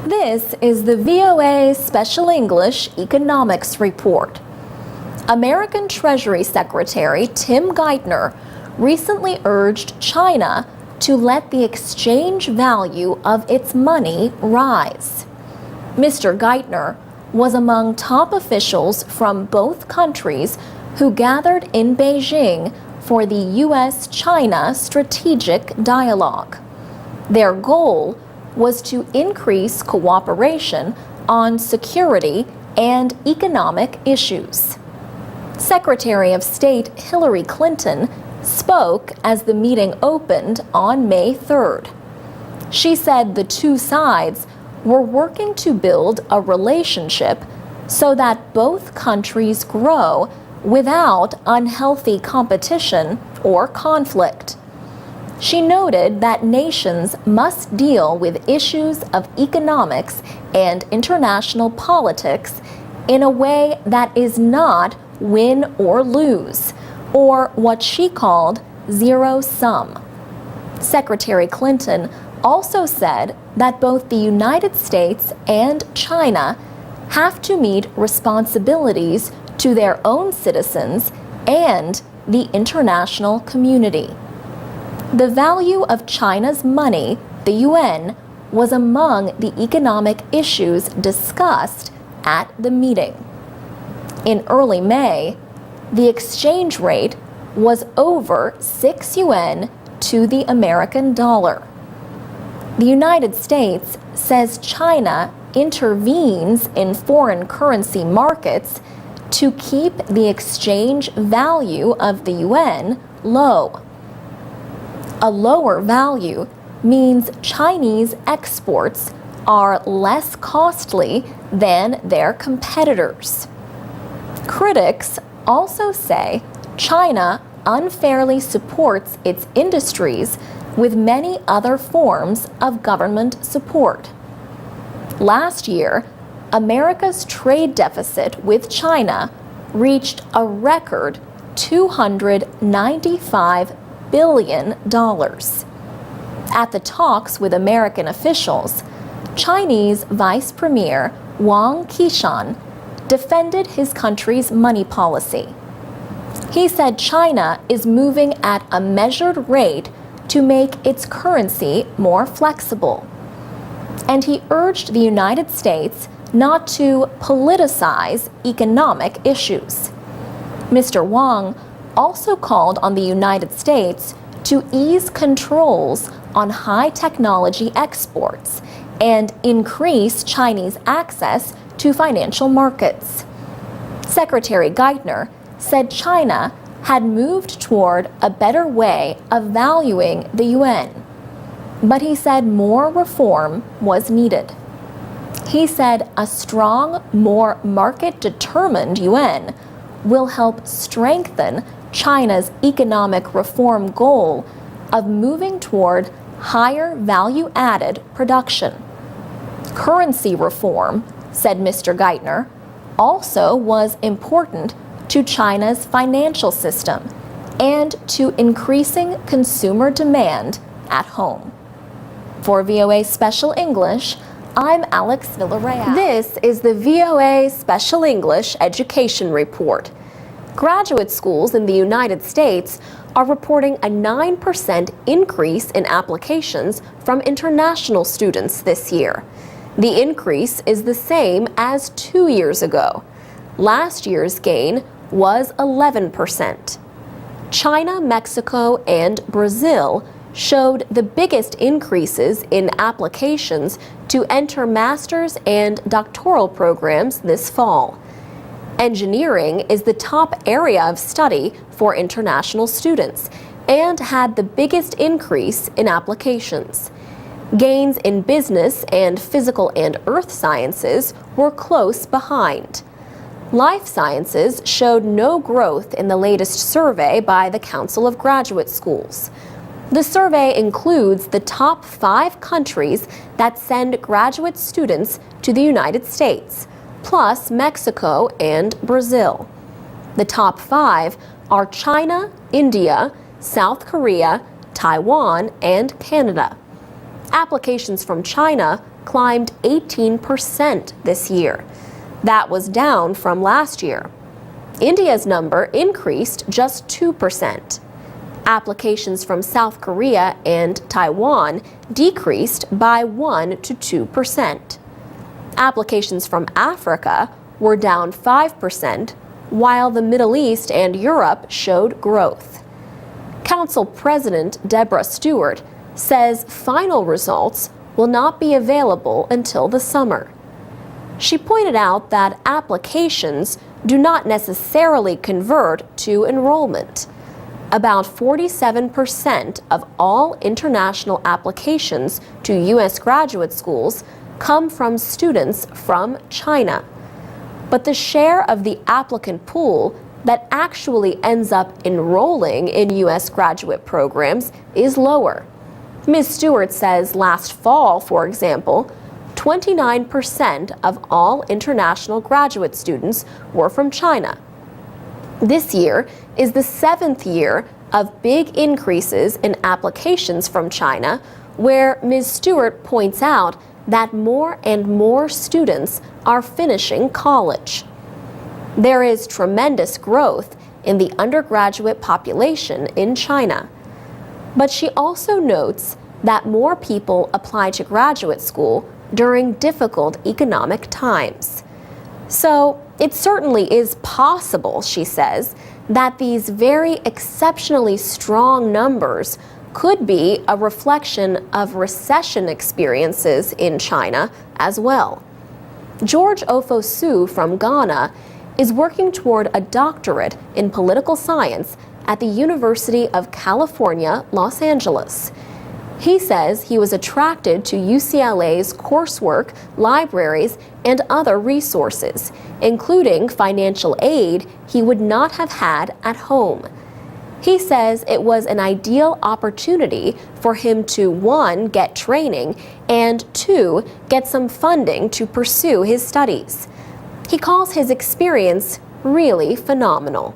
This is the VOA Special English Economics Report. American Treasury Secretary Tim Geithner recently urged China to let the exchange value of its money rise. Mr. Geithner was among top officials from both countries who gathered in Beijing for the U.S.-China Strategic Dialogue. Their goal was to increase cooperation on security and economic issues. Secretary of State Hillary Clinton spoke as the meeting opened on May 3rd. She said the two sides were working to build a relationship so that both countries grow without unhealthy competition or conflict. She noted that nations must deal with issues of economics and international politics in a way that is not win or lose, or what she called zero-sum. Secretary Clinton also said that both the United States and China have to meet responsibilities to their own citizens and the international community. The value of China's money, the yuan, was among the economic issues discussed at the meeting. In early May, the exchange rate was over 6 yuan to the American dollar. The United States says China intervenes in foreign currency markets to keep the exchange value of the yuan low. A lower value means Chinese exports are less costly than their competitors. Critics also say China unfairly supports its industries with many other forms of government support. Last year, America's trade deficit with China reached a record $295 billion. At the talks with American officials, Chinese Vice Premier Wang Qishan defended his country's money policy. He said China is moving at a measured rate to make its currency more flexible. And he urged the United States not to politicize economic issues. Mr. Wang also called on the United States to ease controls on high technology exports and increase Chinese access to financial markets. Secretary Geithner said China had moved toward a better way of valuing the yuan, but he said more reform was needed. He said a strong, more market-determined yuan will help strengthen China's economic reform goal of moving toward higher value-added production. Currency reform, said Mr. Geithner, also was important to China's financial system and to increasing consumer demand at home. For VOA Special English, I'm Alex Villarreal. This is the VOA Special English Education Report. Graduate schools in the United States are reporting a 9% increase in applications from international students this year. The increase is the same as 2 years ago. Last year's gain was 11%. China, Mexico, and Brazil showed the biggest increases in applications to enter master's and doctoral programs this fall. Engineering is the top area of study for international students and had the biggest increase in applications. Gains in business and physical and earth sciences were close behind. Life sciences showed no growth in the latest survey by the Council of Graduate Schools. The survey includes the top 5 countries that send graduate students to the United States, plus Mexico and Brazil. The top 5 are China, India, South Korea, Taiwan, and Canada. Applications from China climbed 18% this year. That was down from last year. India's number increased just 2%. Applications from South Korea and Taiwan decreased by 1 to 2%. Applications from Africa were down 5%, while the Middle East and Europe showed growth. Council President Deborah Stewart says final results will not be available until the summer. She pointed out that applications do not necessarily convert to enrollment. About 47% of all international applications to U.S. graduate schools come from students from China. But the share of the applicant pool that actually ends up enrolling in U.S. graduate programs is lower. Ms. Stewart says last fall, for example, 29% of all international graduate students were from China. This year is the 7th year of big increases in applications from China, where Ms. Stewart points out that more and more students are finishing college. There is tremendous growth in the undergraduate population in China. But she also notes that more people apply to graduate school during difficult economic times. So it certainly is possible, she says, that these very exceptionally strong numbers could be a reflection of recession experiences in China as well. George Ofosu from Ghana is working toward a doctorate in political science at the University of California, Los Angeles. He says he was attracted to UCLA's coursework, libraries, and other resources, including financial aid he would not have had at home. He says it was an ideal opportunity for him to, 1, get training, and 2, get some funding to pursue his studies. He calls his experience really phenomenal.